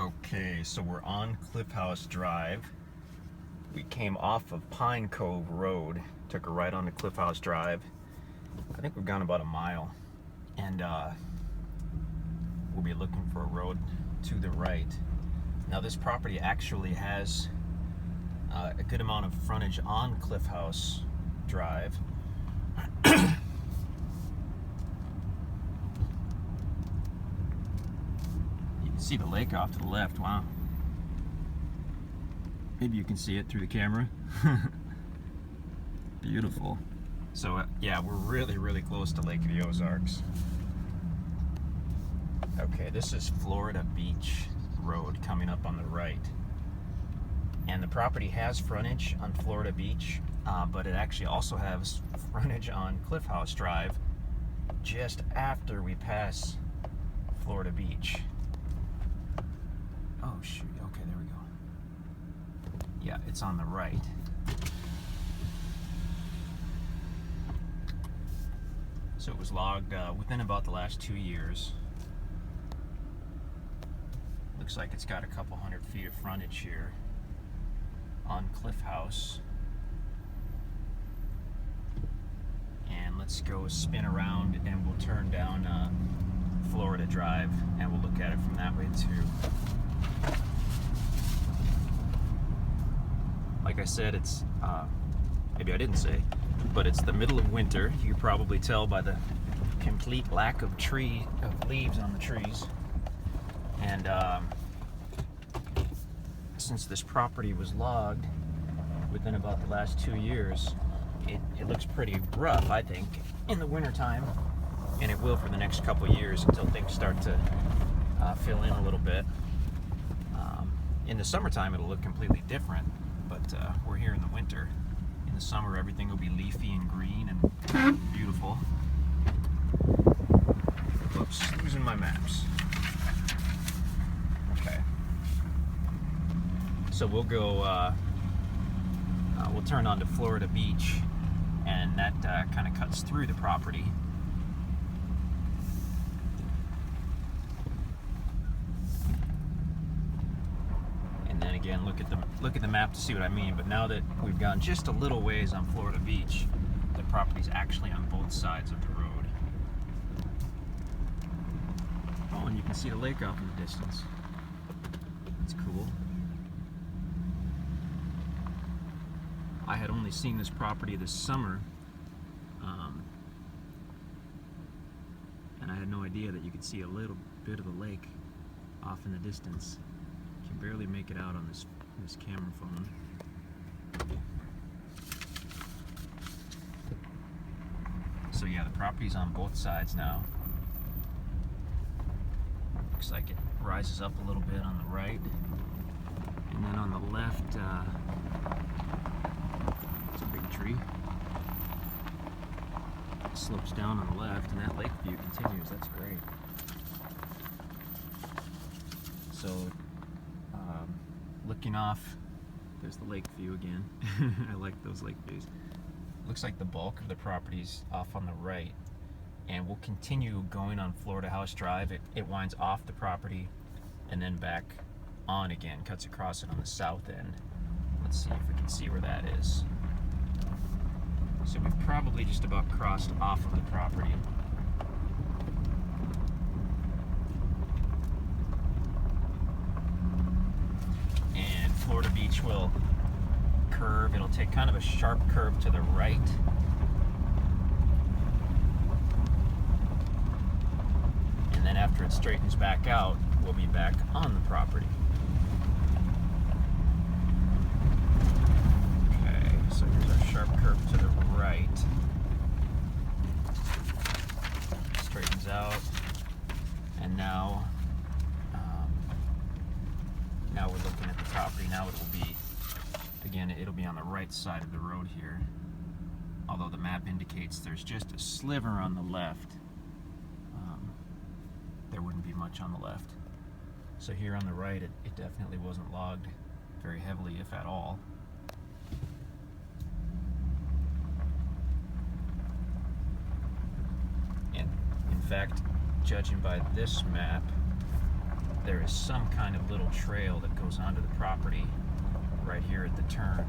Okay, so we're on Cliff House Drive. We came off of Pine Cove Road, took a right onto Cliff House Drive. I think we've gone about a mile, and we'll be looking for a road to the right. Now this property actually has a good amount of frontage on Cliff House Drive. See the lake off to the left. Wow. Maybe you can see it through the camera. Beautiful. So yeah, we're really close to Lake of the Ozarks. Okay, this is Florida Beach Road coming up on the right. And the property has frontage on Florida Beach, but it actually also has frontage on Cliff House Drive just after we pass Florida Beach. Oh shoot, okay, there we go. Yeah, it's on the right. So it was logged within about the last 2 years. Looks like it's got a couple 100 feet of frontage here on Cliff House. And let's go spin around and we'll turn down Florida Drive and we'll look at it from that way too. Like I said, it's, maybe I didn't say, but it's the middle of winter. You can probably tell by the complete lack of leaves on the trees. And since this property was logged within about the last 2 years, it looks pretty rough, I think, in the wintertime. And it will for the next couple years until things start to fill in a little bit. In the summertime, it'll look completely different. But we're here in the winter. In the summer, everything will be leafy and green and beautiful. Whoops, losing my maps. Okay. So we'll go, we'll turn onto Florida Beach, and that kind of cuts through the property. Again, look at the map to see what I mean. But now that we've gone just a little ways on Florida Beach, the property's actually on both sides of the road. Oh, and you can see the lake off in the distance. That's cool. I had only seen this property this summer, and I had no idea that you could see a little bit of the lake off in the distance. Can barely make it out on this camera phone. So yeah, the property's on both sides now. Looks like it rises up a little bit on the right, and then on the left, it's a big tree. It slopes down on the left, and that lake view continues. That's great. So. Looking off, there's the lake view again. I like those lake views. Looks like the bulk of the property's off on the right, and we'll continue going on Florida House Drive. It winds off the property and then back on again, cuts across it on the south end. Let's see if we can see where that is. So we've probably just about crossed off of the property. Florida Beach will curve. It'll take kind of a sharp curve to the right. And then after it straightens back out, we'll be back on the property. Okay, so here's our sharp curve to the right. Straightens out. And now we're looking at the property. Now it will be, again, it'll be on the right side of the road here. Although the map indicates there's just a sliver on the left. There wouldn't be much on the left. So here on the right, it definitely wasn't logged very heavily, if at all. And in fact, judging by this map, there is some kind of little trail that goes onto the property right here at the turn.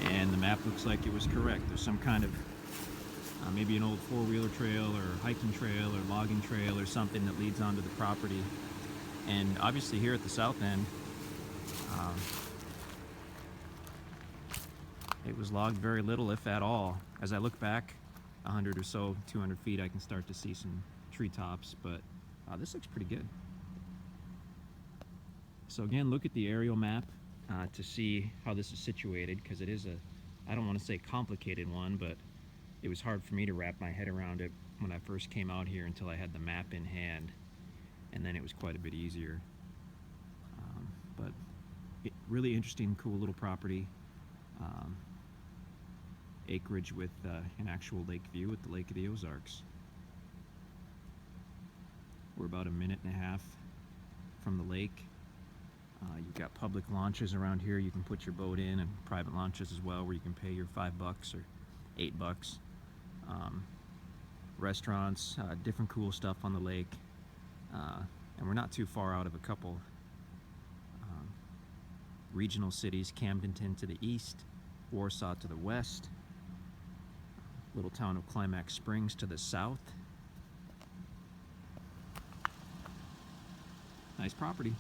And the map looks like it was correct. There's some kind of maybe an old four-wheeler trail or hiking trail or logging trail or something that leads onto the property. And obviously here at the south end, it was logged very little, if at all. As I look back 100 or so, 200 feet, I can start to see some treetops, but this looks pretty good. So again, look at the aerial map to see how this is situated, because it is I don't want to say complicated one, but it was hard for me to wrap my head around it when I first came out here until I had the map in hand, and then it was quite a bit easier. But really interesting, cool little property. Acreage with an actual lake view at the Lake of the Ozarks. We're about a minute and a half from the lake. You've got public launches around here you can put your boat in, and private launches as well, where you can pay your $5 or $8. Restaurants, different cool stuff on the lake, and we're not too far out of a couple regional cities. Camdenton to the east, Warsaw to the west, little town of Climax Springs to the south. Nice property.